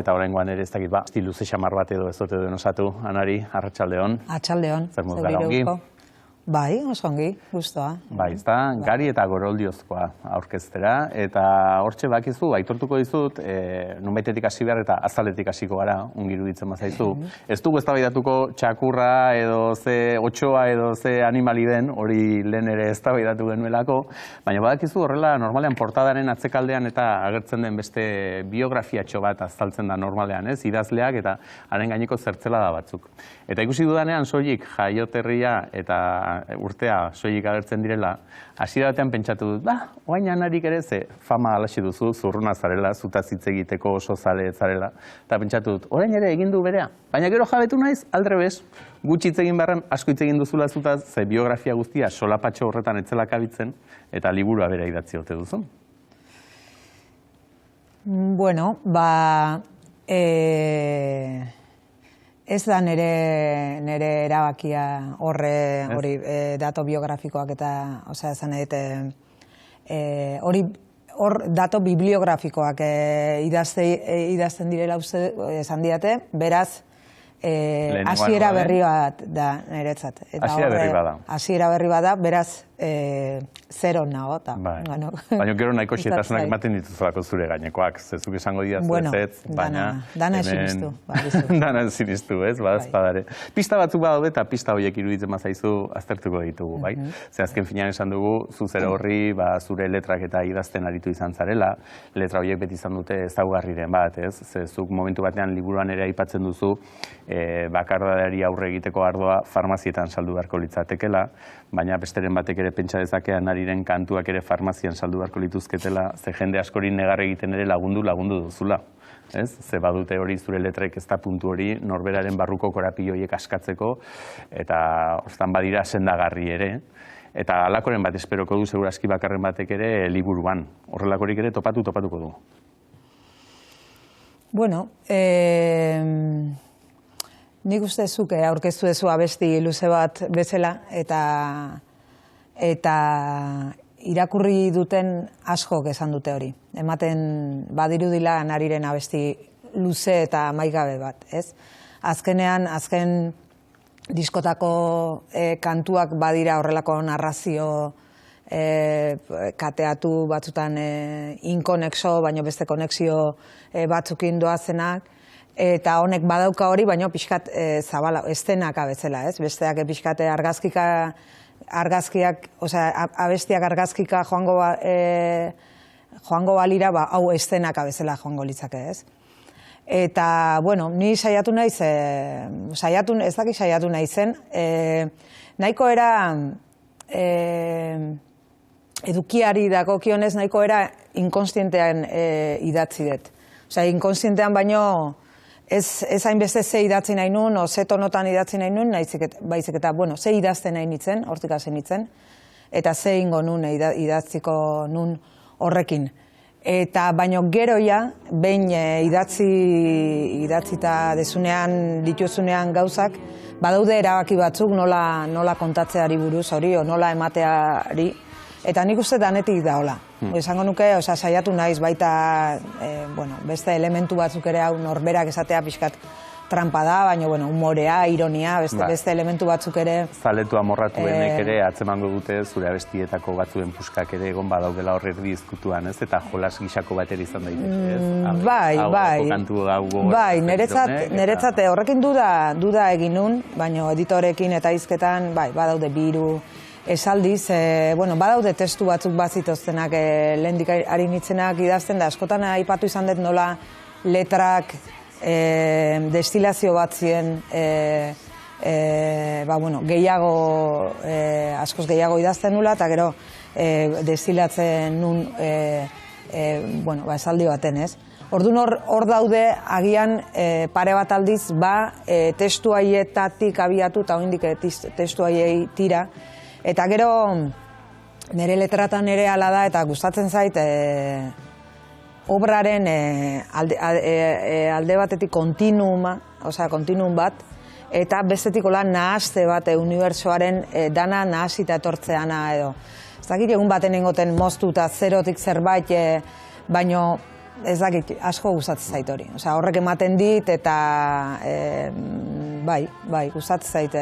Eta oraingoan ere ez dakit luze xamar bat edo ez dute den osatu, Anari, arratsaldeon. Arratsaldeon. Zer moduz gara ongi? Bai, oso ongi, gustoa. Bai, ez da, gari eta goroldiozkoa aurkeztera, eta hortxe bakizu, aitortuko dizut, nonbaitetik hasi behar eta azaletik hasiko gara, ongi iruditzen bazaizu. Ez dugu eztabaidatuko txakurra edo ze otsoa edo ze animali den, hori lehen ere eztabaidatu genuelako, baina badakizu horrela normalean portadaren atzekaldean eta agertzen den beste biografiatxo bat azaltzen da normalean, ez? Idazleak eta haren gaineko zertzela da batzuk. Eta ikusi dudanean soilik jaioterria eta urtea soilik agertzen direla, hasiera batean pentsatu dut, orain Anarik ere ze fama alaxi duzu, zurruna zarela, zutaz hitz egiteko oso zale zarela, eta pentsatu dut, orain ere egin du berea. Baina gero jabetu naiz, aldrebes, gutxi hitz egin beharren, asko hitz egin duzula zutaz, ze biografia guztia solapatxo horretan etzela kabitzen, eta liburua bera idatzi ote duzu. Bueno, ez da nire erabakia hori dato biografikoak eta, osea, esan edite, hor dato bibliografikoak idazten direla esan diate, beraz, hasiera berri bat da niretzat. Hasiera berri bada. Hasiera berri bada, beraz, zero nago. Baina gero nahiko xetasunak ematen dituzulako zure gainekoak, zezuk esango didazu ez, baina... Dana sinistu. Dana sinistu, ez, badazpadare. Pista batzuk badaude eta pista horiek iruditzen bazaizu aztertuko ditugu, bai? Ze azken finean esan dugu, zu zera horri, zure letrak eta idazten aritu izan zarela, letra horiek beti izan dute ezaugarriren bat, ez? Zezuk momentu batean liburuan ere aipatzen duzu, bakardadari aurre egiteko ardoa farmazietan saldu beharko litzatekela, baina besteren batek ere pentsa dezake Anariren kantuak ere farmazian saldu beharko lituzketela, ze jende askorin negar egiten ere lagundu duzula. Ze badute hori zure letrek ez da puntu hori norberaren barruko korapioiek askatzeko, eta hortan badira sendagarri ere. Eta alakoren bat esperoko du segurazki bakarren batek ere liburuan. Horrelakorik ere topatuko du. Bueno, nik uste zuke aurkeztu dezu abesti luze bat bezala, eta irakurri duten askok esan dute hori. Ematen badirudila Anariren abesti luze eta amaigabe bat, ez? Azken diskotako kantuak badira horrelako narrazio kateatu batzutan inkonexo, baino beste konexio batzukin doazenak, eta honek badauka hori, baino pixkat zabala, estenak bezala, ez? Besteak pixkat argazkiak, abestiak argazkika joango balira, hau estenak bezala joango litzake, ez? Eta, bueno, ni saiatu naiz, ez dakit saiatu naizen, nahiko era, edukiari dagokionez nahiko era inkonstientean idatzi dut. Osea, inkonstientean baino ez hainbeste ze idatzi nahi nun, o ze tonotan idatzi nahi nun, baizik eta, bueno, ze idazten nahi nitzen, hortik hasi nitzen, eta ze ingo nun idatziko nun horrekin. Eta baino geroia, behin idatzita dezunean, dituzunean gauzak, badaude erabaki batzuk nola kontatzeari buruz hori, o nola emateari, eta nik uste danetik da hola. Esango nuke, saiatu naiz baita beste elementu batzuk ere hau norberak esatea pixkat trampa da, baina humorea, ironia, beste elementu batzuk ere... Zaletu amorratuenek ere atzemango dute zure abestietako batzuen puskak ere egon badaudela horrek izkutuan, ez? Eta jolas gixako bateri izan daiteke, ez? Bai, niretzat horrekin duda egin nun, baina editorekin eta hizketan, badaude biru, esaldiz, badaude testu batzuk bazitoztenak lehendik ari nitzenak idazten da, askotan aipatu izan dut nola letrak destilazio bat ziren gehiago, askoz gehiago idazten nula, eta gero destilatzen nun esaldi baten, ez? Orduan hor daude agian pare bat aldiz, testu haietatik abiatu eta oraindik testu haiei tira. Eta gero nire letratan ere hala da eta gustatzen zait obraren alde batetik kontinuum bat, eta bestetik nahaste bat unibertsoaren dana nahasita etortzeana edo. Ez dakit egun baten engoten moztu eta zerotik zerbait, baino ez dakit, asko gustatzen zait hori. Osea, horrek ematen dit eta bai, gustatzen zait